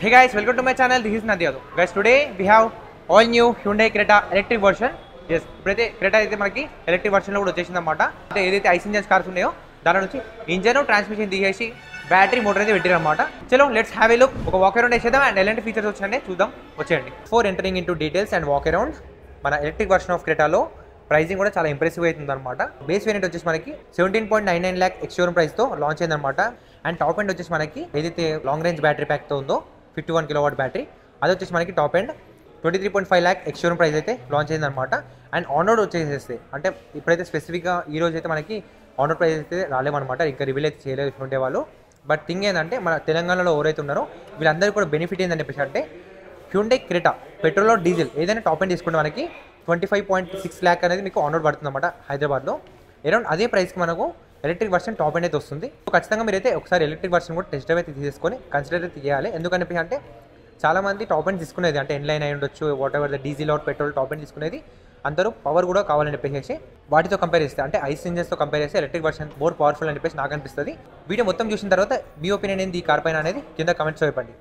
Hey guys, welcome to my channel. This is Nadia. Guys, today we have all new Hyundai Creta electric version. Yes, ఇప్పుడైతే Creta అయితే మనకి electric version లో కూడా వచ్చేసింది అన్నమాట. అంటే ఏదైతే ఐస్ ఇంజన్స్ కార్స్ ఉన్నాయో దాని నుంచి ఇంజన్ ట్రాన్స్మిషన్ తీసేసి బ్యాటరీ మోటార్ అయితే పెట్టారన్నమాట. చలో లెట్స్ హ్యావ్ ఏ లుక్. ఒక వాక్ అరౌండ్ వేసేద్దాం అండ్ ఎలాంటి ఫీచర్స్ వచ్చాయని చూద్దాం. వచ్చేయండి. Four entering into details and walk around. మన ఎలక్ట్రిక్ వర్షన్ ఆఫ్ క్రెటాలో ప్రైసింగ్ కూడా చాలా ఇంప్రెసివ్ అవుతుంది అనమాట. బేస్ వేరియంట్ వచ్చేసి మనకి 17.99 lakh ఎక్స్ షోరూమ్ ప్రైస్ తో లాంచ్ అయింది అనమాట. అండ్ టాప్ ఎండ్ వచ్చేసి మనకి ఏదైతే లాంగ్ రేంజ్ బ్యాటరీ ప్యాక్ తో ఉందో 51 kW బ్యాటరీ, అది వచ్చేసి మనకి top end 23.5 lakh ex showroom price అయితే లాంచ్ అయింది అనమాట. అండ్ ఆన్ రోడ్ వచ్చేసేస్తే అంటే ఇప్పుడైతే స్పెసిఫిక్గా ఈ రోజు అయితే మనకి ఆన్ రోడ్ ప్రైస్ అయితే రాలేమన్నమాట, ఇంకా రివీల్ అయితే చేయలేదు ఉండే వాళ్ళు. బట్ థింగ్ ఏంటంటే మన తెలంగాణలో ఎవరైతే ఉన్నారో వీళ్ళందరికీ కూడా బెనిఫిట్ ఏందని చెప్పేసి అంటే హ్యూండై క్రెటా పెట్రోల్ డీజిల్ ఏదైనా టాప్ ఎండ్ తీసుకుంటే మనకి 25.6 lakh అనేది మీకు ఆన్ రోడ్ పడుతుంది అన్నమాట హైదరాబాద్లో. అరౌండ్ అదే ప్రైస్కి మనకు ఎలక్ట్రిక్ వర్షన్ టాప్ ఎండ్ అయితే వస్తుంది. ఖచ్చితంగా మీరైతే ఒకసారి ఎలక్ట్రిక్ వర్షన్ కూడా టెస్ట్ డ్రైవ్ అయితే తీసేసుకొని కన్సిడర్ అయితే చేయాలి. ఎందుకని అంటే చాలామంది టాప్ ఎండ్ తీసుకునేది అంటే ఎన్లైన్ అయి ఉండొచ్చు, whatever the diesel or petrol top end తీసుకునేది అందరూ పవర్ కూడా కావాలని చెప్పేసి వాటితో కంపేర్ చేస్తే అంటే ఐస్ ఇంజన్స్తో కంపేర్ చేస్తే ఎలక్ట్రిక్ వర్షన్ మోర్ పవర్ఫుల్ అని చెప్పేసి నాకు అనిపిస్తుంది. వీడియో మొత్తం చూసిన తర్వాత మీ ఒపీనియన్ ఏంది ఈ కార్ పైన అనేది కింద కమెంట్స్ చెప్పండి.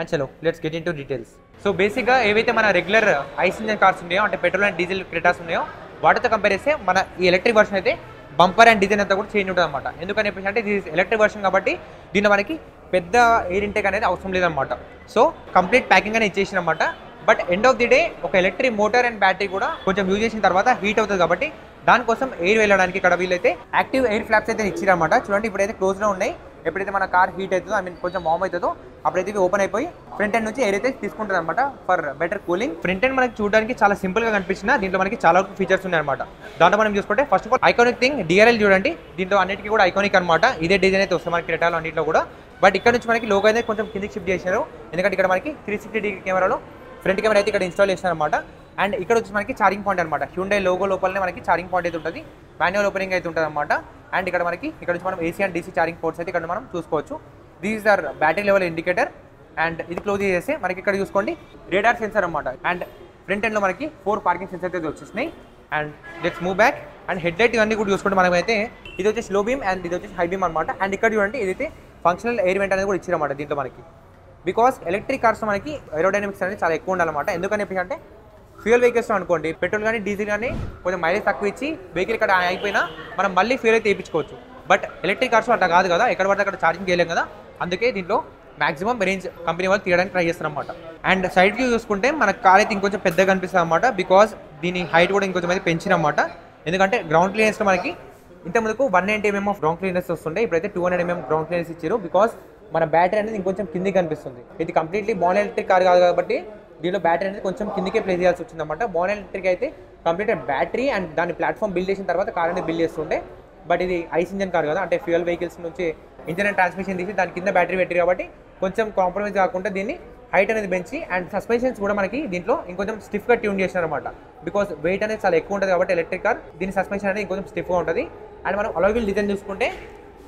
అండ్ చలో let's get in to details. So బేసిక్గా ఏవైతే మన రెగ్యులర్ ఐస్ ఇంజన్ కార్స్ ఉన్నాయో అంటే పెట్రోల్ అండ్ డీజిల్ క్రెటాస్ ఉన్నాయో వాటితో కంపేర్ చేస్తే మన ఈ ఎలక్ట్రిక్ వర్షన్ అయితే బంపర్ అండ్ డిజైన్ అంతా కూడా చేంజ్ ఉంటుంది అనమాట. ఎందుకని చెప్పేసి అంటే ఇది ఎలక్ట్రిక్ వర్షన్ కాబట్టి దీనిలో మనకి పెద్ద ఎయిర్ ఇంటేక్ అనేది అవసరం లేదనమాట. సో కంప్లీట్ ప్యాకింగ్ అనేది ఇచ్చేసిన అనమాట. But end of the day ఒక ఎలక్ట్రిక్ మోటార్ అండ్ బ్యాటరీ కూడా కొంచెం యూజ్ చేసిన తర్వాత హీట్ అవుతుంది కాబట్టి దానికోసం ఎయిర్ వెళ్ళడానికి ఇక్కడ వీళ్ళైతే యాక్టివ్ ఎయిర్ ఫ్లాప్స్ అయితే ఇచ్చారన్నమాట. చూడండి ఇప్పుడైతే క్లోజ్లో ఉన్నాయి. ఎప్పుడైతే మన కార్ హీట్ అవుతుందో ఐ మీన్ కొంచెం వార్మ్ అవుతుందో అప్పుడైతే ఇవి ఓపెన్ అయిపోయి ఫ్రంట్ ఎండ్ నుంచి ఎయిర్ అయితే తీసుకుంటుంది అనమాట for better cooling. Front end మనకి చూడడానికి చాలా సింపుల్ గా కనిపించిన దీంట్లో మనకి చాలా ఫీచర్స్ ఉన్నాయి అనమాట. దాంట్లో మనం చూసుకుంటే first of all iconic thing DRL చూడండి, దీంట్లో అన్నిటికీ కూడా ఐకానిక్ అనమాట. ఇదే డిజైన్ అయితే వస్తుంది మనకి క్రెటాలో అన్నింటిలో కూడా. బట్ ఇక్కడ నుంచి మనకి లోగో అయితే కొంచెం కిందికి షిఫ్ట్ చేశారు, ఎందుకంటే ఇక్కడ మనకి 360 కెమెరాలో ఫ్రంట్ కెమెరా అయితే ఇక్కడ ఇన్స్టాల్ చేశారు అనమాట. అండ్ ఇక్కడ వచ్చి మనకి ఛార్జింగ్ పాయింట్ అనమాట. హ్యూండై లోగో లోపలనే మనకి ఛార్జింగ్ పాయింట్ అయితే ఉంటుంది, మాన్యువల్ ఓపెనింగ్ అయితే ఉంటుంది అనమాట. అండ్ ఇక్కడ మనకి ఇక్కడ నుంచి మనం AC and DC charging ports అయితే ఇక్కడ మనం చూసుకోవచ్చు. These are battery level indicator. And ఇది క్లోజ్ చేస్తే మనకి ఇక్కడ చూసుకోండి రేడార్ సెన్సర్ అనమాట. అండ్ ఫ్రంట్ ఎండ్లో మనకి 4 పార్కింగ్ సెన్సర్ అయితే వచ్చేసినాయి. And let's move back. And headlight ఇవన్నీ కూడా చూసుకుంటే మనమైతే ఇది వచ్చేసి లో బీమ్ అండ్ ఇది వచ్చేసి హై బీమ్ అనమాట. అండ్ ఇక్కడ చూడండి ఇదైతే ఫంక్షనల్ ఎయిర్ వెంట్ అనేది కూడా ఇచ్చారన్నమాట దీంట్లో మనకి. బికాస్ ఎలక్ట్రిక్ కార్స్ మనకి ఏరోడైనమిక్స్ అనేది చాలా ఎక్కువ ఉండాలన్నమాట. ఎందుకని చెప్పి అంటే ఫ్యూయల్ వెహికల్స్ అనుకోండి పెట్రోల్ కానీ డీజిల్ కానీ కొంచెం మైలేజ్ తక్కువ ఇచ్చి వెహికల్ ఇక్కడ అయిపోయినా మనం మళ్ళీ ఫ్యూయల్ అయితే వేయించుకోవచ్చు. బట్ ఎలక్ట్రిక్ కార్స్ అట్లా కాదు కదా, ఎక్కడ పడితే అక్కడ ఛార్జింగ్ చేయలేం కదా. అందుకే దీంట్లో మాక్సిమం రేంజ్ కంపెనీ వాళ్ళు తీయడానికి ట్రై చేస్తారు అనమాట. అండ్ సైడ్ వ్యూ చూసుకుంటే మన కార్ అయితే ఇంకొంచెం పెద్దగా కనిపిస్తుంది అనమాట. బికాస్ దీని హైట్ కూడా ఇంకొంచెం అయితే పెంచినమాట. ఎందుకంటే గ్రౌండ్ క్లియరెన్స్ మనకి ఇంతకుముందుకు 190 mm ఆఫ్ గ్రౌండ్ క్లియరెన్స్ వస్తుండే, ఇప్పుడైతే 200 mm గ్రౌండ్ క్లియరెన్స్ ఇచ్చారు. బికాస్ మన బ్యాటరీ అనేది ఇంకొంచెం కిందికి కనిపిస్తుంది. ఇది కంప్లీట్లీ బాన్ ఎలక్ట్రిక్ కార్ కాదు కాబట్టి దీనిలో బ్యాటరీ అనేది కొంచెం కిందికే ప్లేస్ చేయాల్సి వచ్చింది అనమాట. బాన్ ఎలక్ట్రిక్ అయితే కంప్లీట్ బ్యాటరీ అండ్ దాని ప్లాట్ఫామ్ బిల్డ్ చేసిన తర్వాత కార్ అనేది బిల్డ్ చేస్తుండే. బట్ ఇది ఐస్ ఇంజన్ కార్ కదా, అంటే ఫ్యూయల్ వెహికల్స్ నుంచి ఇంజన్ అండ్ ట్రాన్స్మిషన్ తీసి దాని కింద బ్యాటరీ పెట్టారు కాబట్టి కొంచెం కాంప్రమైజ్ కాకుండా దీన్ని హైట్ అనేది పెంచి అండ్ సస్పెన్షన్స్ కూడా మనకి దీంట్లో ఇంకొంచెం స్టిఫ్గా ట్యూన్ చేశారు అనమాట. బికాస్ వెయిట్ అనేది చాలా ఎక్కువ ఉంటుంది కాబట్టి ఎలక్ట్రిక్ కార్ దీని సస్పెన్షన్ అనేది ఇంకొంచెం స్టిఫ్గా ఉంటుంది. అండ్ మనం అలాయ్ వీల్ డిజైన్ చూసుకుంటే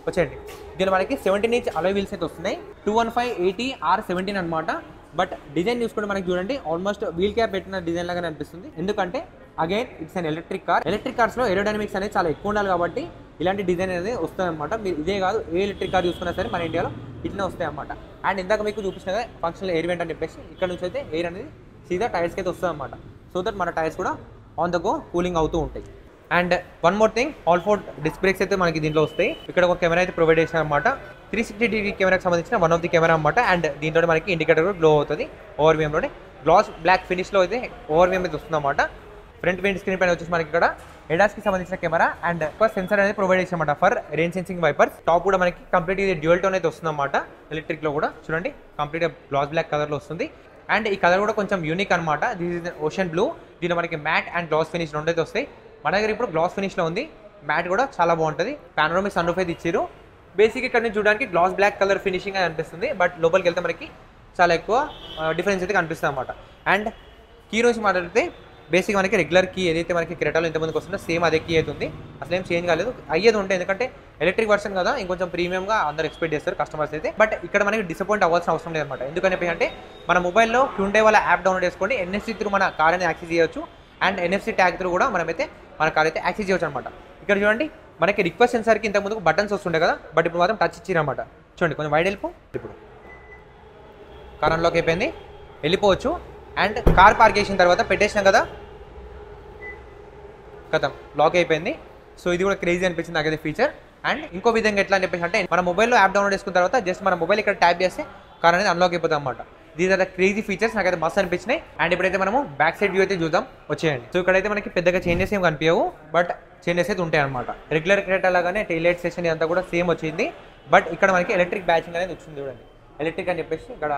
వచ్చేయండి దీనిలో మనకి 17 inch అలాయ్ వీల్స్ అయితే వస్తున్నాయి. 215/80 R17 అనమాట. బట్ డిజైన్ చూసుకుంటే మనకి చూడండి ఆల్మోస్ట్ వీల్ క్యాప్ పెట్టిన డిజైన్ లాగానే అనిపిస్తుంది. ఎందుకంటే again it's an electric car. Electric కార్స్లో ఏరోడైనమిక్స్ అనేది చాలా ఎక్కువ ఉండాలి కాబట్టి ఇలాంటి డిజైన్ అనేది వస్తుంది అనమాట. మీరు ఇదే కాదు ఏ ఎలక్ట్రిక్ కార్ చూసుకున్నా సరే మన ఇండియాలో ఇట్లనే వస్తాయి అనమాట. అండ్ ఇందాక మీకు చూపించిన ఫంక్షనల్ ఎయిర్ వెంట్ అని చెప్పేసి ఇక్కడ నుంచి అయితే ఎయిర్ అనేది సీదా టైర్స్కి అయితే వస్తుంది అనమాట. సో దట్ మన టైర్స్ కూడా ఆన్ ద గో కూలింగ్ అవుతూ ఉంటాయి. And one more thing, all 4 disc brakes అయితే మనకి దీంట్లో వస్తాయి. ఇక్కడ ఒక కెమెరా అయితే ప్రొవైడ్ చేసిన అనమాట. 360 కెమెరాకి సంబంధించిన వన్ ఆఫ్ ది కెమెరా అనమాట. అండ్ దీంతో మనకి ఇండికేటర్ కూడా గ్లో అవుతుంది. ఓవర్వీఎంలోనే గ్లాస్ బ్లాక్ ఫినిష్లో అయితే ఓవర్వీఎం అయితే వస్తుంది అనమాట. ఫ్రంట్ విండ్ స్క్రీన్ పైన వచ్చేసి మనకి ఇక్కడ ఎడాస్కి సంబంధించిన కెమెరా అండ్ సెన్సర్ అనేది ప్రొవైడ్ చేసామన్నమాట for rain sensing wipers. Top కూడా మనకి కంప్లీట్ ఇది డ్యూయల్ టోన్ అయితే వస్తుంది అనమాట. ఎలక్ట్రిక్లో కూడా చూడండి కంప్లీట్ గ్లాస్ బ్లాక్ కలర్లో వస్తుంది. అండ్ ఈ కలర్ కూడా కొంచెం యూనిక్ అనమాట. This is ocean blue. దీనిలో మనకి మ్యాట్ అండ్ గ్లాస్ ఫినిష్ రెండు అయితే వస్తాయి. మన దగ్గర ఇప్పుడు గ్లాస్ ఫినిష్లో ఉంది, మ్యాట్ కూడా చాలా బాగుంటుంది. పానోరమిక్ సన్ రూఫ్ అయితే ఇచ్చారు. బేసిక్ ఇక్కడ నుంచి చూడడానికి గ్లాస్ బ్లాక్ కలర్ ఫినిషింగ్ అని అనిపిస్తుంది. బట్ లోపలికి వెళ్తే మనకి చాలా ఎక్కువ డిఫరెన్స్ అయితే కనిపిస్తుంది అనమాట. అండ్ కీ నుంచి మాట్లాడితే బేసిక్ మనకి రెగ్యులర్ కీ ఏదైతే మనకి క్రెటాలో ఇంతమందికి వస్తుందో సేమ్ అదే కీ అయితే ఉంది. అసలు ఏం చేంజ్ కాలేదు, అయ్యేది ఉంటాయి. ఎందుకంటే ఎలక్ట్రిక్ వర్షన్ కదా ఇంకొంచెం ప్రీమియంగా అందరూ ఎక్స్పెక్ట్ చేస్తారు కస్టమర్స్ అయితే. బట్ ఇక్కడ మనకి డిసప్పాయింట్ అవ్వాల్సిన అవసరం లేదన్నమాట. ఎందుకంటే అంటే మన మొబైల్లో హ్యూండై వాళ్ళ యాప్ డౌన్లోడ్ చేసుకోండి, ఎన్ఎఫ్సి త్రూ మన కార్ అనేది యాక్సెస్ చేయొచ్చు. అండ్ ఎన్ఎఫ్సి ట్యాగ్ త్రూ కూడా మనమైతే మన కార్ అయితే యాక్సెస్ చేయొచ్చు అనమాట. ఇక్కడ చూడండి మనకి రిక్వెస్ట్ సెన్సార్కి ఇంతకుముందు బటన్స్ వస్తుండే కదా, బట్ ఇప్పుడు మాత్రం టచ్ ఇచ్చిరన్నమాట. చూడండి కొంచెం వైడ్ వెళ్ళిపో. ఇప్పుడు కార్ అన్లాక్ అయిపోయింది, వెళ్ళిపోవచ్చు. అండ్ కార్ పార్క్ చేసిన తర్వాత పెట్టేసినాం కదా, కథం లాక్ అయిపోయింది. సో ఇది కూడా క్రేజీ అనిపించింది నాకైతే ఫీచర్. అండ్ ఇంకో విధంగా ఎట్లా అని చెప్పేసి అంటే మన మొబైల్లో యాప్ డౌన్లోడ్ చేసుకున్న తర్వాత జస్ట్ మన మొబైల్ ఇక్కడ ట్యాప్ చేస్తే కార్ అనేది అన్లాక్ అయిపోతుంది అనమాట. These are the crazy features, నాకైతే మస్తు అనిపించినాయి. అండ్ ఇప్పుడైతే మనము బ్యాక్ సైడ్ వ్యూ అయితే చూద్దాం, వచ్చేయండి. సో ఇక్కడైతే మనకి పెద్దగా చేంజెస్ ఏం కనిపించవు, బట్ చేంజెస్ అయితే ఉంటాయి అనమాట. రెగ్యులర్ క్రెటా లాగానే టైలైట్ సెషన్ అంతా కూడా సేమ్ వచ్చింది. బట్ ఇక్కడ మనకి ఎలక్ట్రిక్ బ్యాచింగ్ అనేది వచ్చింది చూడండి. ఎలక్ట్రిక్ అని చెప్పేసి ఇక్కడ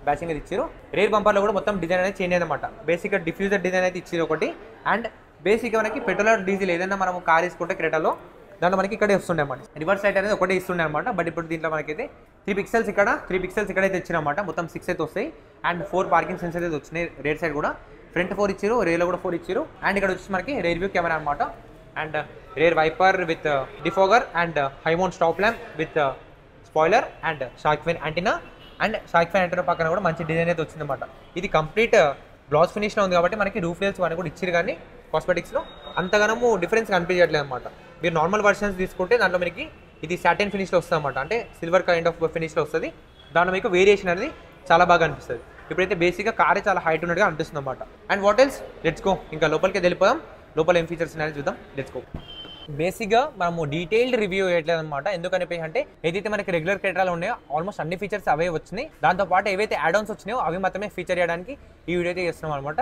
బ్యాచింగ్ అయితే ఇచ్చారు. రేర్ బంపర్లో కూడా మొత్తం డిజైన్ అనేది చేంజ్ అయిందన్నమాట. బేసిక్గా డిఫ్యూజర్ డిజైన్ అయితే ఇచ్చారు ఒకటి. అండ్ బేసిక్గా మనకి పెట్రోల్ డీజిల్ ఏదైనా మనం కార్ తీసుకుంటే క్రెటాలో దాంట్లో మనకి ఇక్కడే వస్తుండే అన్నమాట. రివర్స్ లైట్ అనేది ఒకటే ఇస్తుండే అనమాట. బట్ ఇప్పుడు దీంట్లో మనకైతే 3 పిక్సెల్స్ ఇక్కడ 3 పిక్సెల్స్ ఇక్కడైతే ఇచ్చినమాట. మొత్తం 6 అయితే వస్తాయి. అండ్ 4 పార్కింగ్ సెన్సర్ అయితే వచ్చినాయి. రేర్ సైడ్ కూడా ఫ్రంట్ 4 ఇచ్చారు, రేర్లో కూడా 4 ఇచ్చారు. అండ్ ఇక్కడ వచ్చి మనకి రేర్ వ్యూ కెమెరా అనమాట. And rear wiper with defogger and high mount stop lamp with spoiler and shark fin antenna. And shark fin antenna పక్కన కూడా మంచి డిజైన్ అయితే వచ్చిందన్నమాట. ఇది కంప్లీట్ గ్లాస్ ఫినిష్లో ఉంది కాబట్టి మనకి రూఫ్ రేల్స్ అని కూడా ఇచ్చారు, కానీ కాస్మెటిక్స్లో అంతగానము డిఫరెన్స్ కనిపించట్లేదు అనమాట. మీరు నార్మల్ వర్షన్స్ తీసుకుంటే దాంట్లో మనకి ఇది సాటిన్ ఫినిష్లో వస్తుంది అనమాట, అంటే సిల్వర్ కైండ్ ఆఫ్ ఫినిష్లో వస్తుంది. దాంట్లో మీకు వేరియేషన్ అనేది చాలా బాగా అనిపిస్తుంది. ఇప్పుడైతే బేసిక్గా కారే చాలా హైట్ ఉన్నట్టుగా అనిపిస్తుంది అనమాట. And what else, let's go ఇంకా లోపలికి వెళ్ళిపోదాం. లోపల ఏం ఫీచర్స్ ఉన్నాయో చూద్దాం, లెట్స్ గో. బేసిక్గా మనము డీటెయిల్డ్ రివ్యూ వేయట్లేదు అనమాట. ఎందుకని అంటే ఏదైతే మనకి రెగ్యులర్ క్రెటాలో ఉన్నాయో ఆల్మోస్ట్ అన్ని ఫీచర్స్ అవే వచ్చినాయి. దాంతోపాటు ఏవైతే యాడ్-ఆన్స్ వచ్చినాయో అవి మాత్రమే ఫీచర్ చేయడానికి ఈ వీడియో అయితే చేస్తున్నాం అనమాట.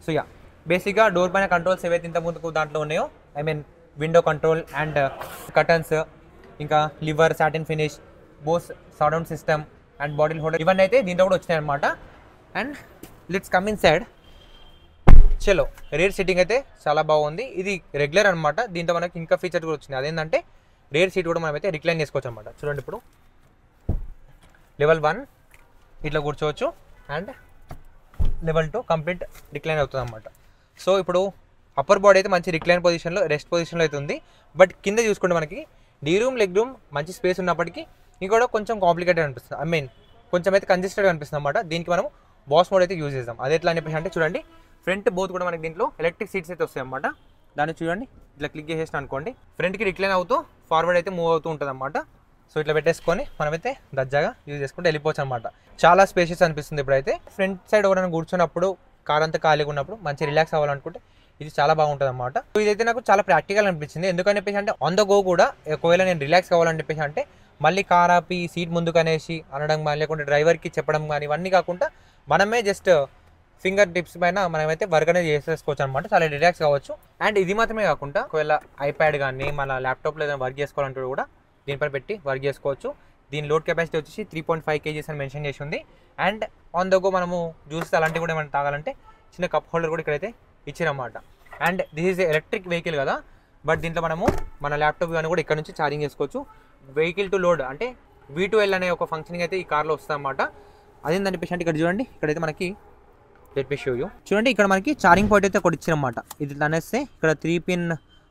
సో యా, బేసిక్గా డోర్ పైన కంట్రోల్స్ ఏవైతే ఇంత ముందుకు దాంట్లో ఉన్నాయో, I mean window control and curtains, ఇంకా lever, satin finish, Bose surround system and bottle holder, ఇవన్నీ అయితే దీంట్లో కూడా వచ్చినాయి అనమాట. And let's come inside. చలో, రేర్ సీటింగ్ అయితే చాలా బాగుంది. ఇది రెగ్యులర్ అనమాట. దీంట్లో మనకి ఇంకా ఫీచర్ కూడా వచ్చింది, అదేంటంటే రేర్ సీట్ కూడా మనమైతే రిక్లైన్ చేసుకోవచ్చు అనమాట. చూడండి, ఇప్పుడు లెవెల్ 1 ఇట్లా కూర్చోవచ్చు అండ్ లెవెల్ 2 కంప్లీట్ రిక్లైన్ అవుతుంది అనమాట. సో ఇప్పుడు అప్పర్ బాడీ అయితే మంచి రిక్లైన్ పొజిషన్లో, రెస్ట్ పొజిషన్లో అయితే ఉంది. బట్ కింద చూసుకుంటే మనకి డీ రూమ్, లెగ్ రూమ్ మంచి స్పేస్ ఉన్నప్పటికీ ఇంకోటి కొంచెం కాంప్లికేటెడ్ అనిపిస్తుంది. ఐ మీన్ కొంచెం అయితే కంజెస్టెడ్ అనిపిస్తుంది అనమాట. దీనికి మనం బాస్ మోడ్ అయితే యూజ్ చేద్దాం. అది ఎట్లా అని చెప్పేసి అంటే చూడండి, ఫ్రంట్ బోత్ కూడా మనకి దీంట్లో ఎలక్ట్రిక్ సీట్స్ అయితే వస్తాయి అన్నమాట. దాన్ని చూడండి, ఇట్లా క్లిక్ చేసేసిన అనుకోండి, ఫ్రంట్కి రిక్లైన్ అవుతూ ఫార్వర్డ్ అయితే మూవ్ అవుతూ ఉంటుంది అన్నమాట. సో ఇట్లా పెట్టేసుకొని మనమైతే దజ్జాగా యూజ్ చేసుకుంటే వెళ్ళిపోవచ్చు అనమాట. చాలా స్పేషియస్ అనిపిస్తుంది. ఇప్పుడైతే ఫ్రంట్ సైడ్ ఎవరైనా కూర్చున్నప్పుడు, కార్ అంతా ఖాళీగా ఉన్నప్పుడు మంచి రిలాక్స్ అవ్వాలనుకుంటే ఇది చాలా బాగుంటుంది అనమాట. సో ఇదైతే నాకు చాలా ప్రాక్టికల్ అనిపించింది. ఎందుకని చెప్పేసి అంటే ఆన్ ద గో కూడా ఒకవేళ నేను రిలాక్స్ కావాలని చెప్పేసి అంటే మళ్ళీ కార్ ఆపి సీట్ ముందుకు అనేసి అనడం కానీ, లేకుంటే డ్రైవర్కి చెప్పడం కానీ, ఇవన్నీ కాకుండా మనమే జస్ట్ ఫింగర్ టిప్స్ పైన మనమైతే వర్క్ అనేది చేసేసుకోవచ్చు అనమాట. చాలా రిలాక్స్ కావచ్చు. అండ్ ఇది మాత్రమే కాకుండా ఒకవేళ ఐప్యాడ్ కానీ మన ల్యాప్టాప్లో ఏదైనా వర్క్ చేసుకోవాలంటే కూడా దీనిపై పెట్టి వర్క్ చేసుకోవచ్చు. దీని లోడ్ కెపాసిటీ వచ్చేసి 3.5 kgs అని మెన్షన్ చేసి ఉంది. అండ్ ఆన్ ద గో మనము జ్యూస్ అలాంటివి కూడా మనం తాగాలంటే చిన్న కప్ హోల్డర్ కూడా ఇక్కడైతే ఇచ్చారన్నమాట. And this is electric vehicle కదా, బట్ దీంట్లో మనము మన ల్యాప్టాప్ కానీ కూడా ఇక్కడ నుంచి ఛార్జింగ్ చేసుకోవచ్చు. వెహికల్ టు లోడ్ అంటే V2L అనే ఒక ఫంక్షనింగ్ అయితే ఈ కార్లో వస్తుంది అనమాట. అదేందని చెప్పేసి అంటే ఇక్కడ చూడండి, ఇక్కడైతే మనకి లెట్ మీ షో యూ. చూడండి, ఇక్కడ మనకి ఛార్జింగ్ పాయింట్ అయితే ఒకటి ఇచ్చారన్నమాట. ఇది అనేస్తే ఇక్కడ 3 పిన్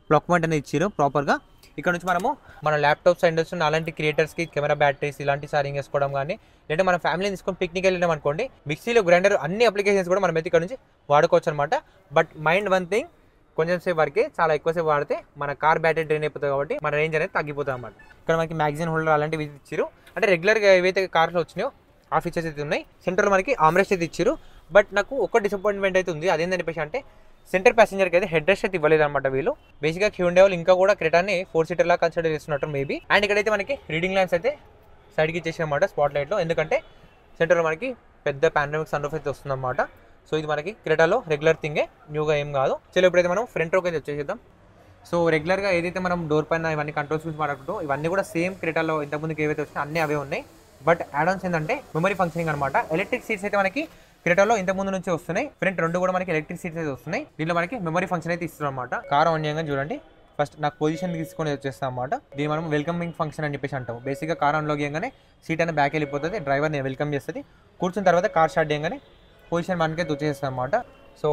ప్లగ్ పాయింట్ అనేది ఇచ్చారు ప్రాపర్గా. ఇక్కడ నుంచి మనము మన ల్యాప్టాప్స్ అండ్ అలాంటి క్రియేటర్స్కి కెమెరా బ్యాటరీస్ ఇలాంటి ఛార్జింగ్ చేసుకోవడం కానీ, లేదంటే మన ఫ్యామిలీని తీసుకొని పిక్నిక్ వెళ్ళడం అనుకోండి, మిక్సీలో గ్రైండర్ అన్ని అప్లికేషన్స్ కూడా మనం అయితే ఇక్కడ నుంచి వాడుకోవచ్చు అనమాట. బట్ మైండ్ వన్ థింగ్, కొంచెం సేపు వరకే, చాలా ఎక్కువసేపు వాడితే మన కార్ బ్యాటరీ డ్రైన్ అయిపోతుంది కాబట్టి మన రేంజ్ అనేది తగ్గిపోతుంది అనమాట. ఇక్కడ మనకి మ్యాగజైన్ హోల్డర్ అలాంటివి ఇచ్చారు. అంటే రెగ్యులర్గా ఏవైతే కార్లో వచ్చినాయో ఆ ఫీచర్స్ అయితే ఉన్నాయి. సెంటర్లో మనకి ఆమ్రెస్ట్ అయితే ఇచ్చారు. బట్ నాకు ఒక డిసప్పాయింట్మెంట్ అయితే ఉంది. అదేందని చెప్పేసి అంటే సెంటర్ ప్యాసింజర్కి అయితే హెడ్ రెస్ట్ అయితే ఇవ్వలేదు అనమాట వీళ్ళు. బేసిక్గా హ్యుండై వాళ్ళు ఇంకా కూడా క్రెటాని 4 సీటర్ లా కన్సిడర్ చేస్తున్నట్టు మేబీ. అండ్ ఇక్కడైతే మనకి రీడింగ్ ల్యాంప్స్ అయితే సైడ్కి ఇచ్చేసారన్నమాట స్పాట్ లైట్లో. ఎందుకంటే సెంటర్లో మనకి పెద్ద పానోరామిక్ సన్ రూఫ్ అయితే వస్తుందన్నమాట. సో ఇది మనకి క్రెటాలో రెగ్యులర్ థింగే, న్యూగా ఏం కాదు. చలో ఇప్పుడైతే మనం ఫ్రంట్ రోకి అయితే వచ్చేసేద్దాం. సో రెగ్యులర్గా ఏదైతే మనం డోర్ పైన ఇవన్నీ కంట్రోల్స్ గురించి మాట్లాడుకుంటూ ఇవన్నీ కూడా సేమ్ క్రెటాలో ఇంతకుముందుకు ఏవైతే వచ్చినాయి అన్నీ అవే ఉన్నాయి. బట్ యాడ్-ఆన్స్ ఏంటంటే మెమరీ ఫంక్షనింగ్ అనమాట. ఎలక్ట్రిక్ సీట్స్ అయితే మనకి క్రెటాలో ఇంతకుముందు నుంచి వస్తున్నాయి. ఫ్రంట్ 2 కూడా మనకి ఎలక్ట్రిక్ సీట్స్ అయితే వస్తున్నాయి. దీంట్లో మనకి మెమరీ ఫంక్షన్ అయితే ఇస్తున్నాం అనమాట. కార్ ఆన్ చేయగానే చూడండి, ఫస్ట్ నాకు పొజిషన్ తీసుకొని వచ్చేస్తాం అనమాట. దీన్ని మనం వెల్కమింగ్ ఫంక్షన్ అని చెప్పేసి అంటాం. బేసిక్గా కార్ ఆన్లో చేయగానే సీట్ అనేది బ్యాక్ వెళ్ళిపోతుంది, డ్రైవర్ని వెల్కమ్ చేస్తుంది. కూర్చున్న తర్వాత కార్ స్టార్ట్ చేయగానే పొజిషన్ మనకే వచ్చేస్తాం అనమాట. సో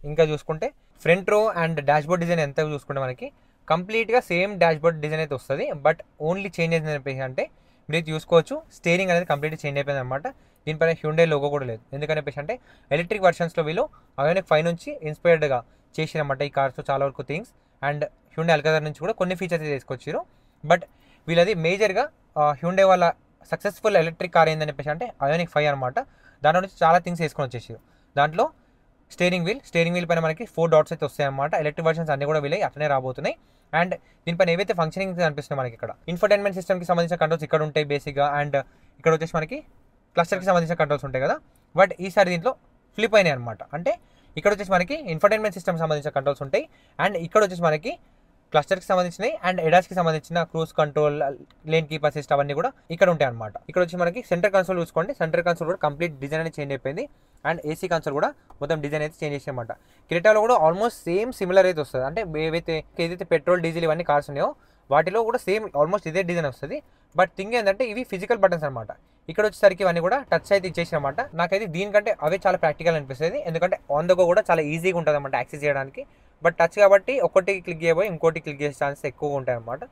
ఇంకా చూసుకుంటే ఫ్రంట్ రో అండ్ డాష్బోర్డ్ డిజైన్ ఎంత చూసుకుంటే మనకి కంప్లీట్గా సేమ్ డాష్బోర్డ్ డిజైన్ అయితే వస్తుంది. బట్ ఓన్లీ చేంజ్ అయింది చెప్పేసి అంటే మీరు చూసుకోవచ్చు, స్టీరింగ్ అనేది కంప్లీట్గా చేంజ్ అయిపోయింది అనమాట. దీనిపైన హ్యుండై లోగో కూడా లేదు. ఎందుకని చెప్పేసి అంటే ఎలక్ట్రిక్ వర్షన్స్లో వీళ్ళు ఐయోనిక్ 5 నుంచి ఇన్స్పైర్డ్గా చేసినమాట ఈ కార్స్లో చాలా వరకు థింగ్స్. అండ్ హ్యుండై అల్కాజర్ నుంచి కూడా కొన్ని ఫీచర్స్ తీసుకొచ్చారు. బట్ వీళ్ళది మేజర్గా హ్యుండై వాళ్ళ సక్సెస్ఫుల్ ఎలక్ట్రిక్ కార్ ఏందని చెప్పేసి అంటే ఐయోనిక్ 5 అనమాట. దాని నుంచి చాలా థింగ్స్ వేసుకొని వచ్చేసారు. దాంట్లో స్టీరింగ్ వీల్ పైన మనకి 4 డాట్స్ అయితే వస్తాయి అన్నమాట. ఎలక్ట్రిక్ వర్షన్స్ అన్ని కూడా వీలై అట్లనే రాబోతున్నాయి. అండ్ దీనిపైన ఏవైతే ఫంక్షనింగ్ కనిపిస్తున్నాయి మనకి ఇక్కడ ఇన్ఫర్టైన్మెంట్ సిస్టమ్కి సంబంధించిన కంట్రోల్స్ ఇక్కడ ఉంటాయి బేసిక్గా. అండ్ ఇక్కడ వచ్చేసి మనకి క్లస్టర్కి సంబంధించిన కంట్రోల్స్ ఉంటాయి కదా, బట్ ఈసారి దీంట్లో ఫ్లిప్ అయినాయి అనమాట. అంటే ఇక్కడ వచ్చేసి మనకి ఇన్ఫర్టైన్మెంట్ సిస్టమ్కి సంబంధించిన కంట్రోల్స్ ఉంటాయి, అండ్ ఇక్కడ వచ్చేసి మనకి క్లస్టర్కి సంబంధించినవి అండ్ ఎడాస్కి సంబంధించిన cruise control, lane keep assist అవన్నీ కూడా ఇక్కడ ఉంటాయి అనమాట. ఇక్కడ వచ్చి మనకి సెంటర్ కన్సోల్ చూసుకోండి. సెంటర్ కన్సోల్ కూడా కంప్లీట్ డిజైన్ అనేది చేంజ్ అయిపోయింది. అండ్ ఏసీ కన్సోల్ కూడా మొత్తం డిజైన్ అయితే చేంజ్ చేసాయి అనమాట. క్రెటాలో కూడా ఆల్మోస్ట్ సేమ్ సిమిలర్ అయితే వస్తుంది. అంటే ఏదైతే పెట్రోల్ డీజిల్ ఇవన్నీ కార్స్ ఉన్నాయో వాటిలో కూడా సేమ్ ఆల్మోస్ట్ ఇదే డిజైన్ వస్తుంది. బట్ థింగ్ ఏంటంటే ఇవి ఫిజికల్ బటన్స్ అనమాట. ఇక్కడ వచ్చేసరికి ఇవన్నీ కూడా టచ్ అయితే ఇచ్చేసి అనమాట. నాకైతే దీనికంటే అవే చాలా ప్రాక్టికల్ అనిపిస్తుంది, ఎందుకంటే ఆన్ ద గో కూడా చాలా ఈజీగా ఉంటుంది అనమాట యాక్సెస్ చేయడానికి. బట్ టచ్ కాబట్టి ఒకటి క్లిక్ చేయబోయి ఇంకోటి క్లిక్ చేసే ఛాన్సెస్ ఎక్కువగా ఉంటాయి అనమాట.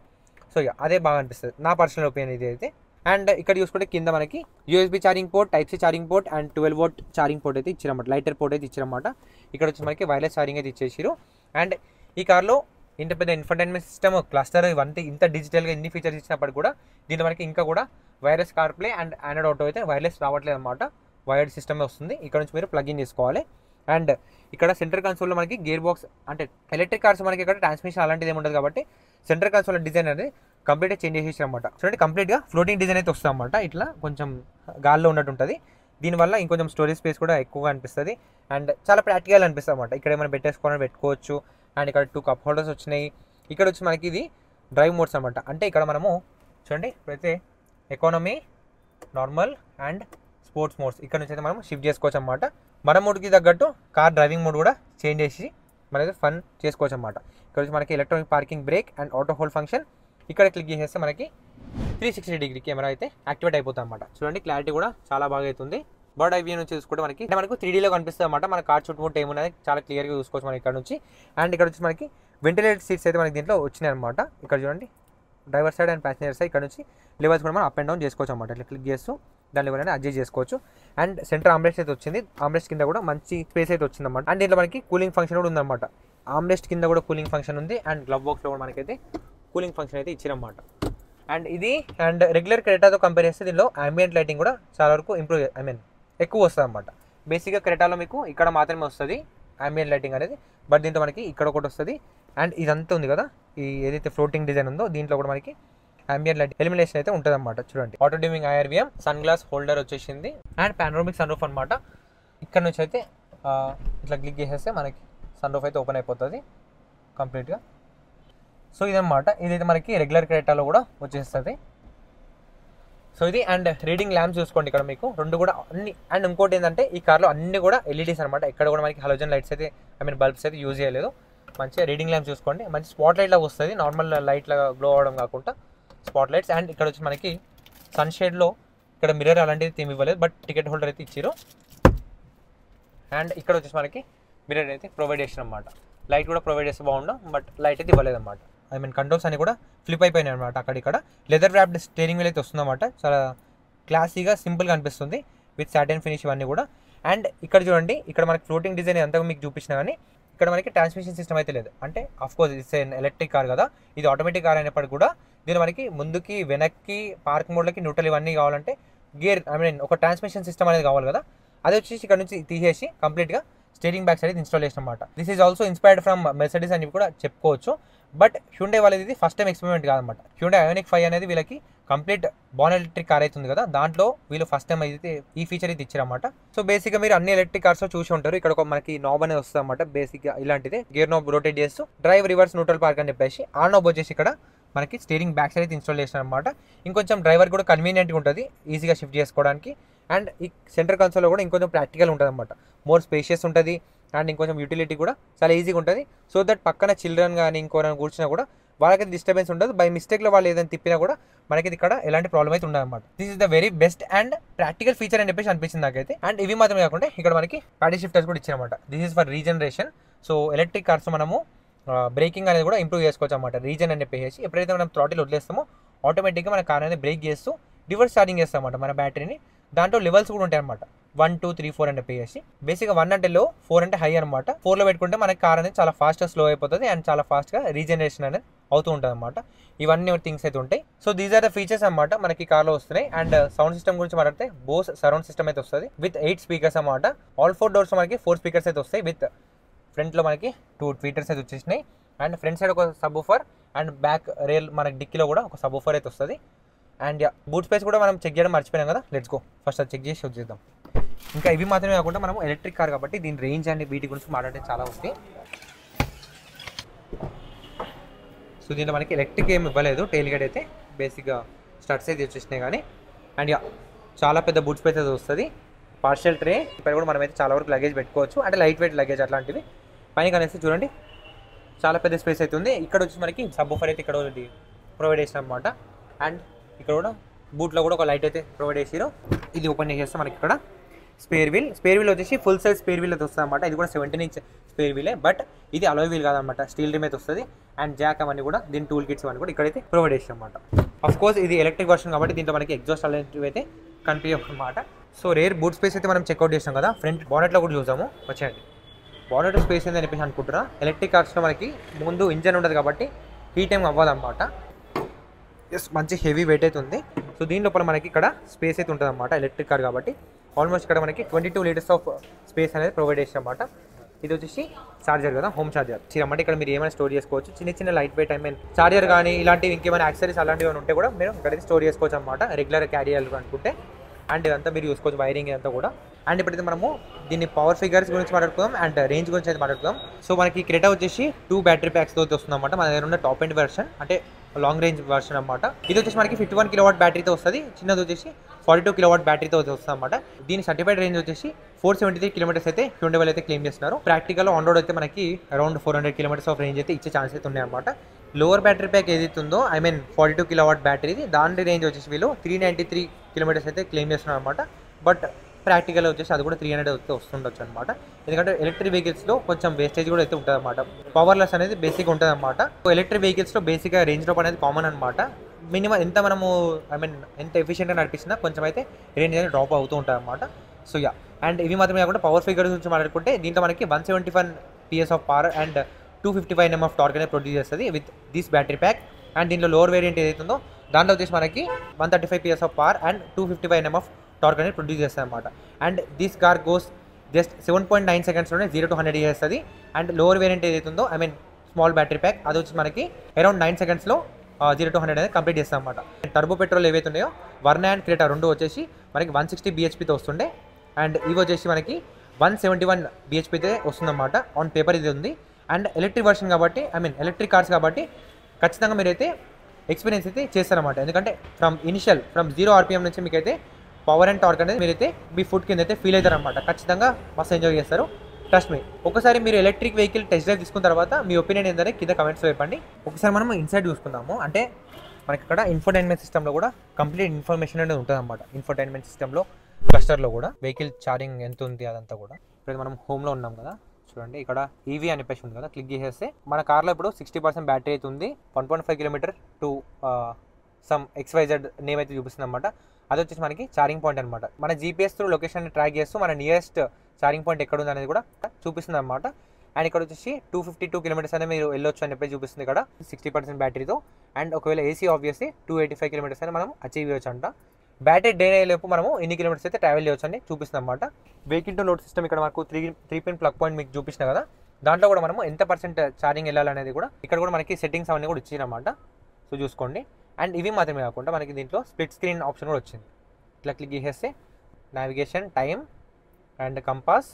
సో అదే బాగా అనిపిస్తుంది నా పర్సనల్ ఒపీనియన్ ఇది అయితే. అండ్ ఇక్కడ చూసుకుంటే కింద మనకి USB charging port, type C charging port and 12 volt charging port అయితే ఇచ్చారన్నమాట. లైటర్ పోర్ట్ అయితే ఇచ్చారన్నమాట. ఇక్కడ వచ్చి మనకి వైర్లెస్ ఛార్జింగ్ అయితే ఇచ్చేసారు. అండ్ ఈ కార్లో ఇంత పెద్ద ఇన్ఫర్టైన్మెంట్ సిస్టమ్, క్లస్టర్ ఇవంతా ఇంత డిజిటల్గా ఇన్ని ఫీచర్స్ ఇచ్చినప్పటికీ కూడా దీంట్లో మనకి ఇంకా కూడా wireless CarPlay and Android auto అయితే వైర్లెస్ రావట్లేదు అనమాట. వైర్డ్ సిస్టమే వస్తుంది. ఇక్కడ నుంచి మీరు ప్లగ్ ఇన్ చేసుకోవాలి. అండ్ ఇక్కడ సెంటర్ కన్సోల్లో మనకి గేర్ బాక్స్, అంటే ఎలక్ట్రిక్ కార్స్ మనకి ఇక్కడ ట్రాన్స్మిషన్ అలాంటిది ఏమి ఉండదు కాబట్టి సెంటర్ కన్సోల్ డిజైన్ అనేది కంప్లీట్గా చేంజ్ చేసేసారు అనమాట. చూడండి కంప్లీట్గా ఫ్లోటింగ్ డిజైన్ అయితే వస్తుంది అనమాట. ఇట్లా కొంచెం గాల్లో ఉన్నట్టు ఉంటుంది. దీనివల్ల ఇంకొంచెం స్టోరేజ్ స్పేస్ కూడా ఎక్కువగా అనిపిస్తుంది అండ్ చాలా ప్రాక్టికల్ అనిపిస్తుంది అనమాట. ఇక్కడ ఏమైనా పెట్టేసుకోవాలని పెట్టుకోవచ్చు. అండ్ ఇక్కడ 2 కప్ హోల్డర్స్ వచ్చినాయి. ఇక్కడ వచ్చి మనకి ఇది డ్రైవ్ మోడ్స్ అనమాట. అంటే ఇక్కడ మనము చూడండి ఇప్పుడైతే economy, normal and sports modes ఇక్కడ నుంచి అయితే మనం షిఫ్ట్ చేసుకోవచ్చు అనమాట. మన మోడ్కి తగ్గట్టు కార్ డ్రైవింగ్ మోడ్ కూడా చేంజ్ చేసి మనైతే ఫన్ చేసుకోవచ్చు అనమాట. ఇక్కడ వచ్చి మనకి electronic parking, break and auto hold function. ఇక్కడ క్లిక్ చేసేస్తే మనకి 360 డిగ్రీ కెమెరా అయితే యాక్టివేట్ అయిపోతుంది అనమాట. చూడండి క్లారిటీ కూడా చాలా బాగా అవుతుంది. బర్డ్ ఐ వ్యూ నుంచి చూసుకుంటే మనకు 3Dలో కనిపిస్తుంది అనమాట. మన కార్ చుట్టుముట్టు ఏమున్నది చాలా క్లియర్గా చూసుకోవచ్చు మనం ఇక్కడ నుంచి. అండ్ ఇక్కడ వచ్చి మనకి వెంటిలేటెడ్ సీట్స్ అయితే మనకి దీంట్లో వచ్చినాయి అనమాట. ఇక్కడ చూడండి driver side and passenger side ఇక్కడ నుంచి లెవెల్స్ కూడా మనం అప్ అండ్ డౌన్ చేసుకోవచ్చు అనమాట. ఇట్లా క్లిక్ చేస్తూ దాని లెవెల్ అనేది అడ్జస్ట్ చేసుకోవచ్చు. అండ్ సెంటర్ ఆమ్రెస్ట్ అయితే వచ్చింది. ఆమ్రెస్ట్ కింద కూడా మంచి స్పేస్ అయితే వచ్చింది అనమాట. అండ్ దీంట్లో మనకి కూలింగ్ ఫంక్షన్ కూడా ఉందన్నమాట. ఆమ్రెస్ట్ కింద కూడా కూలింగ్ ఫంక్షన్ ఉంది. అండ్ గ్లవ్ బాక్స్లో కూడా మనకైతే కూలింగ్ ఫంక్షన్ అయితే ఇచ్చారన్నమాట. అండ్ ఇది అండ్ రెగ్యులర్ క్రెటాతో కంపేర్ చేస్తే దీనిలో అంబియంట్ లైటింగ్ కూడా చాలా వరకు ఎక్కువ వస్తుంది అనమాట. బేసిక్గా క్రెటాలో మీకు ఇక్కడ మాత్రమే వస్తుంది అంబియంట్ లైటింగ్ అనేది, బట్ దీంట్లో మనకి ఇక్కడ ఒకటి వస్తుంది. అండ్ ఇదంతా ఉంది కదా, ఈ ఏదైతే ఫ్లోటింగ్ డిజైన్ ఉందో దీంట్లో కూడా మనకి అంబియంట్ లైట్ ఎలిమినేషన్ అయితే ఉంటుంది అనమాట. చూడండి auto dimming IRVM, sunglass holder వచ్చేసింది అండ్ పానోరమిక్ సన్ రూఫ్ అనమాట. ఇక్కడ నుంచి అయితే ఇట్లా క్లిక్ చేసేస్తే మనకి సన్ రూఫ్ అయితే ఓపెన్ అయిపోతుంది కంప్లీట్గా. సో ఇదన్నమాట, ఇదైతే మనకి రెగ్యులర్ క్రెటాలో కూడా వచ్చేస్తుంది. సో ఇది అండ్ రీడింగ్ ల్యాంప్స్ చూసుకోండి ఇక్కడ మీకు 2 కూడా అన్ని. అండ్ ఇంకోటి ఏంటంటే ఈ కార్లో అన్ని కూడా LEDs అనమాట. ఇక్కడ కూడా మనకి హలోజన్ లైట్స్ అయితే బల్బ్స్ అయితే యూజ్ చేయలేదు. మంచిగా రీడింగ్ ల్యాంప్స్ చూసుకోండి. మంచి స్పాట్ లైట్ లాగా వస్తుంది, నార్మల్ లైట్ లాగా గ్లో అవ్వడం కాకుండా స్పాట్ లైట్స్. అండ్ ఇక్కడ వచ్చి మనకి సన్షేడ్లో ఇక్కడ మిర్రర్ అలాంటిది ఏమి ఇవ్వలేదు, బట్ టికెట్ హోల్డర్ అయితే ఇచ్చారు. అండ్ ఇక్కడ వచ్చేసి మనకి మిర్రర్ అయితే ప్రొవైడ్ చేసిన అనమాట. లైట్ కూడా ప్రొవైడ్ చేస్తే బాగుండు, బట్ లైట్ అయితే ఇవ్వలేదు అనమాట. కంట్రోల్స్ అన్ని కూడా ఫ్లిప్ అయిపోయినాయి అనమాట. అక్కడిక్కడ లెదర్ ర్యాప్డ్ స్టీరింగ్ వీల్ అయితే వస్తుందన్నమాట. చాలా క్లాసీగా సింపుల్గా అనిపిస్తుంది విత్ సాటిన్ ఫినిష్ ఇవన్నీ కూడా. అండ్ ఇక్కడ చూడండి, ఇక్కడ మనకి ఫ్లోటింగ్ డిజైన్ అంతగా మీకు చూపించినా కానీ ఇక్కడ మనకి ట్రాన్స్మిషన్ సిస్టమ్ అయితే లేదు. అంటే ఆఫ్కోర్స్ ఇట్స్ ఎలక్ట్రిక్ కార్ కదా, ఇది ఆటోమేటిక్ కార్ అయినప్పటికీ కూడా దీని మనకి ముందుకి వెనక్కి పార్క్ మోడ్లకి న్యూట్రల్ ఇవన్నీ కావాలంటే గేర్ ఒక ట్రాన్స్మిషన్ సిస్టమ్ అనేది కావాలి కదా. అది వచ్చేసి ఇక్కడ నుంచి తీసేసి కంప్లీట్గా స్టీరింగ్ బ్యాక్ సైడ్ ఇన్స్టాల్ చేసిన అనమాట. This is also inspired from Mercedes అని కూడా చెప్పుకోవచ్చు. బట్ హ్యుండై వాళ్ళది ఇది ఫస్ట్ టైం ఎక్స్పెరిమెంట్ కాదనమాట. హ్యుండై ఐయోనిక్ 5 అనేది వీళ్ళకి కంప్లీట్ బాన్ ఎలక్ట్రిక్ కార్ అవుతుంది కదా, దాంట్లో వీళ్ళు ఫస్ట్ టైం అయితే ఈ ఫీచర్ అయితే ఇచ్చారన్నమాట. సో బేసిక్గా మీరు అన్ని ఎలక్ట్రిక్ కార్స్ చూసి ఉంటారు. ఇక్కడ ఒక మనకి నాబ్ అనేది వస్తుంది అనమాట. బేసిక్గా ఇలాంటిది గేర్ నాబ్ రొటేట్ చేస్తూ డ్రైవ్, రివర్స్, న్యూట్రల్ పార్క్ అని చెప్పేసి ఆ నాబ్ వచ్చేసి ఇక్కడ మనకి స్టీరింగ్ బ్యాక్ సైడ్ అయితే ఇన్స్టాల్ చేసిన అనమాట. ఇంకొంచెం డ్రైవర్ కూడా కన్వీనియంట్గా ఉంటుంది ఈజీగా షిఫ్ట్ చేసుకోవడానికి. అండ్ ఈ సెంటర్ కన్సోల్లో కూడా ఇంకొంచెం ప్రాక్టికల్ ఉంటుంది అనమాట. మోర్ స్పేషియస్ ఉంటుంది అండ్ ఇంకొంచెం యూటిలిటీ కూడా చాలా ఈజీగా ఉంటుంది. సో దట్ పక్కన చిల్డ్రన్ కానీ ఇంకోరైనా కూర్చున్నా కూడా వాళ్ళకైతే డిస్టర్బెన్స్ ఉండదు. బై మిస్టేక్లో వాళ్ళు ఏదైనా తిప్పినా కూడా మనకి ఇక్కడ ఎలాంటి ప్రాబ్లం అయితే ఉండదు అనమాట. This is the very best and practical feature అని చెప్పేసి అనిపించింది నాకైతే. అండ్ ఇవి మాత్రమే కాకుండా ఇక్కడ మనకి ప్యాడీ షిఫ్టర్స్ కూడా ఇచ్చారన్నమాట. This is for regeneration. So electric cars మనము బ్రేకింగ్ అనేది కూడా ఇంప్రూవ్ చేసుకోవచ్చు అనమాట. రీజన్ అని చెప్పేసి ఎప్పుడైతే మనం థ్రాటిల్ వదిలేస్తామో ఆటోమేటిక్గా మన కార్ అనేది బ్రేక్ చేస్తూ రివర్స్ ఛార్జింగ్ చేస్తాం అనమాట మన బ్యాటరీని. దాంట్లో లెవెల్స్ కూడా ఉంటాయి అనమాట. 1 2 3 4 అని చెప్పేసి బేసిక్గా 1 అంటే లో, 4 అంటే హై అనమాట. 4లో పెట్టుకుంటే మనకి కార్ అనేది చాలా ఫాస్ట్గా స్లో అయిపోతుంది అండ్ చాలా ఫాస్ట్గా రీజనరేషన్ అనేది అవుతూ ఉంటుంది అనమాట. ఇవన్నీ థింగ్స్ అయితే ఉంటాయి. So these are the features అనమాట మనకి కార్లో వస్తున్నాయి. అండ్ సౌండ్ సిస్టమ్ గురించి మాట్లాడితే బోస్ సరౌండ్ సిస్టమ్ అయితే వస్తుంది విత్ 8 స్పీకర్స్ అనమాట. ఆల్ 4 డోర్స్ మనకి 4 స్పీకర్స్ అయితే వస్తాయి. విత్ ఫ్రంట్లో మనకి 2 ట్వీటర్స్ అయితే వచ్చేసినాయి. అండ్ ఫ్రంట్ సైడ్ ఒక sub woofer and back Rela మనకి డిక్కీలో కూడా ఒక సబ్ ఊఫర్ అయితే వస్తుంది. అండ్ బూట్ స్పేస్ కూడా మనం చెక్ చేయడం మర్చిపోయాం కదా, లెట్స్ గో ఫస్ట్ అది చెక్ చేసి వచ్చేద్దాం. ఇంకా ఇవి మాత్రమే కాకుండా మనం ఎలక్ట్రిక్ కార్ కాబట్టి దీని రేంజ్ అండ్ వీటి గురించి మాట్లాడితే చాలా వస్తాయి. సో దీంట్లో మనకి ఎలక్ట్రిక్ ఏమి ఇవ్వలేదు, టెయిల్ గేట్ అయితే బేసిక్గా స్టడ్స్ అయితే వచ్చేసినాయి కానీ. అండ్ చాలా పెద్ద బూట్ స్పేస్ అయితే వస్తుంది. పార్షియల్ ట్రే ఇక్కడ కూడా మనమైతే చాలా వరకు లగేజ్ పెట్టుకోవచ్చు, అంటే లైట్ వెయిట్ లగేజ్ అట్లాంటివి. పైన కనేసి చూడండి చాలా పెద్ద స్పేస్ అయితే ఉంది. ఇక్కడ వచ్చి మనకి సబ్ ఊఫర్ అయితే ఇక్కడ ప్రొవైడ్ చేసిన అనమాట. అండ్ ఇక్కడ కూడా బూట్లో కూడా ఒక లైట్ అయితే ప్రొవైడ్ చేసారు. ఇది ఓపెన్ చేసేస్తే మనకి ఇక్కడ స్పేర్ వీల్ వచ్చేసి ఫుల్ సైజ్ స్పేర్ వీల్ అయితే వస్తుంది అనమాట. ఇది కూడా 17 ఇంచ్ స్పేర్ వీలే, బట్ ఇది అలాయ్ వీల్ కాదనమాట, స్టీల్ రిమ్ అయితే వస్తుంది. అండ్ జాక్ అవన్నీ కూడా దీని టూల్ కిట్స్ అవన్నీ కూడా ఇక్కడైతే ప్రొవైడ్ చేసాం అనమాట. ఆఫ్ కోర్స్ ఇది ఎలక్ట్రిక్ వర్షన్ కాబట్టి దీంట్లో మనకి ఎగ్జాస్ట్ అలాంటివి అయితే కనిపించవు అనమాట. సో రేర్ బూట్ స్పేస్ అయితే మనం చెక్అవుట్ చేసాం కదా. ఫ్రంట్ బానెట్లో కూడా చూసాము, వచ్చేయండి. బానెట్ స్పేస్ ఏందని చెప్పేసి అనుకుంటున్నా. ఎలక్ట్రిక్ కార్స్లో మనకి ముందు ఇంజన్ ఉంటుంది కాబట్టి హీట్ ఏం అవ్వదన్నమాట. ఎస్ మంచి హెవీ వెయిట్ అయితే ఉంది. సో దీని లోపల మనకి ఇక్కడ స్పేస్ అయితే ఉంటుంది అనమాట, ఎలక్ట్రిక్ కార్ కాబట్టి. ఆల్మోస్ట్ ఇక్కడ మనకి 22 లీటర్స్ ఆఫ్ స్పేస్ అనేది ప్రొవైడ్ చేసాం అనమాట. ఇది వచ్చేసి చార్జర్ కదా, హోమ్ చార్జర్ అంటే ఇక్కడ మీరు ఏమైనా స్టోర్ చేసుకోవచ్చు. చిన్న లైట్ వెయిట్ చార్జర్ కానీ ఇలాంటివి ఇంకేమైనా యాక్సెసరీస్ అలాంటివి ఉంటే కూడా మీరు ఇక్కడైతే స్టోర్ చేసుకోవచ్చు అనమాట, రెగ్యులర్ క్యారీ చేయాలి అనుకుంటే. అండ్ ఇదంతా మీరు చూసుకోవచ్చు, వైరింగ్ అంతా కూడా. అండ్ ఇప్పుడైతే మనము దీన్ని పవర్ ఫిగర్స్ గురించి మాట్లాడుకుందాం అండ్ రేంజ్ గురించి అయితే మాట్లాడుకుందాం. సో మనకి క్రెటా వచ్చేసి 2 బ్యాటరీ ప్యాక్స్ తోటి వస్తుంది అనమాట. మన దగ్గర ఉన్న టాప్ ఎండ్ వెర్షన్ అంటే లాంగ్ రేంజ్ వర్షన్ అనమాట. ఇది వచ్చేసి మనకి 51 కిలోవాట్ బ్యాటరీతో వస్తుంది. చిన్నది వచ్చేసి 42 కిలోవాట్ బ్యాటరీతో వస్తుంది అనమాట. దీని సర్టిఫైడ్ రేంజ్ వచ్చేసి 473 కిలోమీటర్స్ అయితే హ్యుండై వాళ్ళు అయితే క్లెయిమ్ చేస్తున్నారు. ప్రాక్టికల్ ఆన్ రోడ్ అయితే మనకి అరౌండ్ 400 కిలోమీటర్స్ ఆఫ్ రేంజ్ అయితే ఇచ్చే ఛాన్స్ అయితే ఉన్నాయి అనమాట. లోవర్ బ్యాటరీ ప్యాక్ ఏదైతే ఉందో 42 కిలోవాట్ బ్యాటరీది, దాని రేంజ్ వచ్చేసి వీళ్ళు 393 కిలోమీటర్స్ అయితే క్లెయిమ్ చేస్తున్నారు అనమాట. బట్ ప్రాక్టికల్ వచ్చేసి అది కూడా 300 అయితే వస్తుండొచ్చు అనమాట. ఎందుకంటే ఎలక్ట్రిక్ వెహికల్స్లో కొంచెం వేస్టేజ్ కూడా అయితే ఉంటుంది అనమాట. పవర్లెస్ అనేది బేసిక్ ఉంటుంది అనమాట. ఎలక్ట్రిక్ వెహికల్స్లో బేసిక్గా రేంజ్ డ్రాప్ అనేది కామన్ అనమాట. మినిమం ఎంత మనము ఎంత ఎఫిషియెంట్గా నడిపించినా కొంచెం అయితే రేంజ్ అనేది డ్రాప్ అవుతూ ఉంటుంది అనమాట. సో అండ్ ఇవి మాత్రమే కాకుండా పవర్ ఫిగర్స్ గురించి మాట్లాడుకుంటే దీంట్లో మనకి 171 PS of power and 255 Nm of torque అనేది ప్రొడ్యూస్ చేస్తుంది with this battery pack. And దీంట్లో లోవర్ వేరియంట్ ఏదైతుందో దాంట్లో వచ్చేసి మనకి 135 PS of power and 255 Nm of torque అనేది ప్రొడ్యూస్ చేస్తుంది అనమాట. And this car goes just 7.9 సెకండ్స్లోనే 0 to 100 చేస్తుంది. అండ్ లోవర్ వేరియంట్ ఏదైతుందో స్మాల్ బ్యాటరీ ప్యాక్ అది వచ్చి మనకి అరౌండ్ 9 సెకండ్స్లో 0 to 100 అనేది కంప్లీట్ చేస్తాం అనమాట. టర్బో పెట్రోల్ ఏవైతే ఉన్నాయో వర్నా అండ్ క్రెటా రెండు వచ్చేసి మనకి 160 bhpతో వస్తుండే. అండ్ ఇవి వచ్చేసి మనకి 171 bhpతో వస్తుందన్నమాట. ఆన్ పేపర్ ఇది ఉంది. అండ్ ఎలక్ట్రిక్ వర్షన్ కాబట్టి ఎలక్ట్రిక్ కార్స్ కాబట్టి ఖచ్చితంగా మీరైతే ఎక్స్పీరియన్స్ అయితే చేస్తారన్నమాట. ఎందుకంటే ఫ్రమ్ 0 RPM నుంచి మీకైతే పవర్ అండ్ టార్క్ అనేది మీరైతే మీ ఫుడ్ కింద అయితే ఫీల్ అవుతారనమాట. ఖచ్చితంగా మస్తు ఎంజాయ్ చేస్తారు, ట్రస్ట్ మీ. ఒకసారి మీరు ఎలక్ట్రిక్ వెహికల్ టెస్ట్ డ్రైవ్ తీసుకున్న తర్వాత మీ ఒపీనియన్ ఏంటంటే కింద కమెంట్స్లో చెప్పండి. ఒకసారి మనం ఇన్సైడ్ చూసుకుందాము. అంటే మనకి ఇక్కడ ఇన్ఫోటైన్మెంట్ సిస్టంలో కూడా కంప్లీట్ ఇన్ఫర్మేషన్ అనేది ఉంటుంది అనమాట. ఇన్ఫోటైన్మెంట్ సిస్టంలో క్లస్టర్లో కూడా వెహికల్ ఛార్జింగ్ ఎంత ఉంది అదంతా కూడా. ఇప్పుడు మనం హోమ్లో ఉన్నాం కదా, చూడండి ఇక్కడ ఈవీ అని చెప్పేసి ఉంది కదా, క్లిక్ చేసేస్తే మన కార్లో ఇప్పుడు 60% బ్యాటరీ అయితే ఉంది. 1.5 kilometre to some XYZ name అయితే చూపిస్తుంది అనమాట. అది వచ్చేసి మనకి ఛార్జింగ్ పాయింట్ అనమాట. మన జీపీఎస్ త్రూ లొకేషన్ ట్రాక్ చేస్తూ మన నియరెస్ట్ ఛార్జింగ్ పాయింట్ ఎక్కడ ఉంది అనేది కూడా చూపిస్తుంది అనమాట. అండ్ ఇక్కడ వచ్చేసి 252 కిలోమీటర్స్ అనేది మీరు వెళ్ళొచ్చు అని చెప్పి చూపిస్తుంది ఇక్కడ 60% బ్యాటరీతో. అండ్ ఒకవేళ ఏసీ ఆబ్వియస్లీ 285 కిలోమీటర్స్ అని మనం అచీవ్ చేయొచ్చు అంట. బ్యాటరీ డే అయ్యేలోపు మనము ఎన్ని కిలోమీటర్స్ అయితే ట్రావెల్ చేయొచ్చు అని చూపిస్తుంది అనమాట. వెహికల్ టు లోడ్ సిస్టమ్ ఇక్కడ మనకు 3 పిన్ ప్లగ్ పాయింట్ మీకు చూపించిన కదా, దాంట్లో కూడా మనము ఎంత % ఛార్జింగ్ వెళ్ళాలనేది కూడా ఇక్కడ కూడా మనకి సెట్టింగ్స్ అవన్నీ కూడా ఇచ్చిందన్నమాట. సో చూసుకోండి. అండ్ ఇవి మాత్రమే కాకుండా మనకి దీంట్లో స్ప్లిట్ స్క్రీన్ ఆప్షన్ కూడా వచ్చింది. ఇట్లా క్లిక్ చేసేస్తే navigation, time and compass,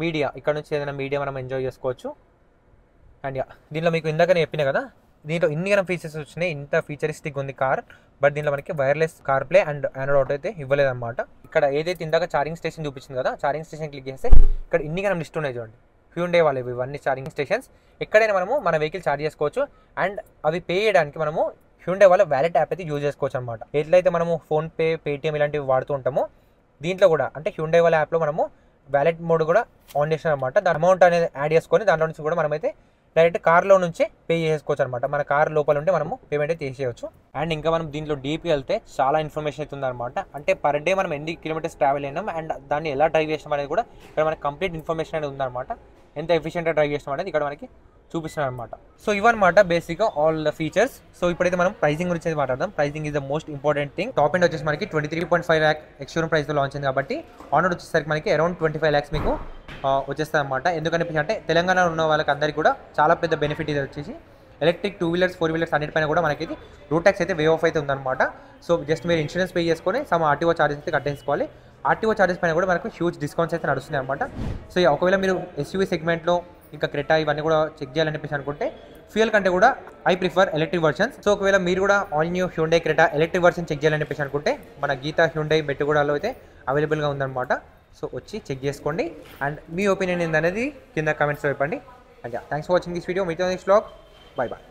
media, ఇక్కడ నుంచి ఏదైనా మీడియా మనం ఎంజాయ్ చేసుకోవచ్చు. అండ్ దీంట్లో మీకు ఇందాకనే చెప్పినా కదా, దీంట్లో ఇన్ని గనం ఫీచర్స్ వచ్చినాయి, ఇంత ఫీచరిస్టిక్ ఉంది కార్. బట్ దీంట్లో మనకి wireless car play and Android auto అయితే ఇవ్వలేదన్నమాట. ఇక్కడ ఏదైతే ఇందాక ఛార్జింగ్ స్టేషన్ చూపించింది కదా, ఛార్జింగ్ స్టేషన్ క్లిక్ చేస్తే ఇక్కడ ఇన్ని గనం లిస్ట్ ఉన్నాయి చూడండి. హ్యూండే వాళ్ళు ఇవన్నీ ఛార్జింగ్ స్టేషన్స్. ఎక్కడైనా మనము మన వెహికల్ ఛార్జ్ చేసుకోవచ్చు. అండ్ అవి పే చేయడానికి మనము హ్యూండే వాళ్ళ వ్యాలెట్ యాప్ అయితే యూజ్ చేసుకోవచ్చు అనమాట. ఎట్లయితే మనము ఫోన్పే, పేటిఎం ఇలాంటివి వాడుతూ ఉంటామో దీంట్లో కూడా అంటే హ్యూండే వాళ్ళ యాప్లో మనము వ్యాలెట్ మోడ్ కూడా ఆన్ చేసాం అనమాట. దాని అమౌంట్ అనేది యాడ్ చేసుకొని దాంట్లో నుంచి కూడా మనమైతే డైరెక్ట్ కార్లో నుంచే పే చేసుకోవచ్చు అనమాట. మన కార్ లోపల ఉంటే మనము పేమెంట్ అయితే చేసేయచ్చు. అండ్ ఇంకా మనం దీంట్లో డీప్కి వెళ్తే చాలా ఇన్ఫర్మేషన్ అయితే ఉందన్నమాట. అంటే పర్ డే మనం ఎన్ని కిలోమీటర్స్ ట్రావెల్ అయినాం అండ్ దాన్ని ఎలా డ్రైవ్ చేస్తాం అనేది కూడా ఇక్కడ మనకి కంప్లీట్ ఇన్ఫర్మేషన్ అనేది ఉందన్నమాట. ఎంత ఎఫిషియెంట్గా డ్రైవ్ చేస్తాం అనేది ఇక్కడ మనకి చూపిస్తున్నాం అనమాట. సో ఇవన్నమాట బేసిక్గా ఆల్ ద ఫీచర్స్. సో ఇప్పుడైతే మనం ప్రైసింగ్ గురించి మాట్లాడదాం. Pricing is the most important thing. Top end వచ్చేసి మనకి 23.5 lakh ఎక్స్షోరూమ్ ప్రైస్తో లాంచ్ అయింది కాబట్టి ఆనర్ వచ్చేసరికి మనకి అరౌండ్ 25 lakhs మీకు వచ్చేస్తుంది అనమాట. ఎందుకని అంటే తెలంగాణలో ఉన్న వాళ్ళకి అందరికీ కూడా చాలా పెద్ద బెనిఫిట్ ఇది వచ్చేసి ఎలక్ట్రిక్ 2 wheelers 4 wheelers అన్నిటిపైన కూడా మనకి రూట్ ట్యాక్స్ అయితే వే ఆఫ్ అయితే ఉందన్నమాట. సో జస్ట్ మీరు ఇన్సూరెన్స్ పే చేసుకొని సమ్ ఆర్టీఓ చార్జెస్ అయితే కట్టేసుకోవాలి. ఆర్టీఓ చార్జెస్ పైన కూడా మనకు హ్యూజ్ డిస్కౌంట్స్ అయితే నడుస్తున్నాయి అనమాట. సో ఒకవేళ మీరు ఎస్యూవీ సెగ్మెంట్లో ఇంకా క్రెటా ఇవన్నీ కూడా చెక్ చేయాలని చెప్పేసి అనుకుంటే ఫ్యూయల్ కంటే కూడా I prefer electric versions. So ఒకవేళ మీరు కూడా all new Hyundai Creta electric version check చేయాలని చెప్పేసి అనుకుంటే మన గీతా హ్యుండై బెట్టుగూడలో అయితే అవైలబుల్గా ఉందన్నమాట. సో వచ్చి చెక్ చేసుకోండి అండ్ మీ ఒపీనియన్ ఏందనేది కింద కామెంట్స్లో చెప్పండి. And thanks for watching this video. మీతో నెక్స్ట్ వ్లాగ్. Bye bye.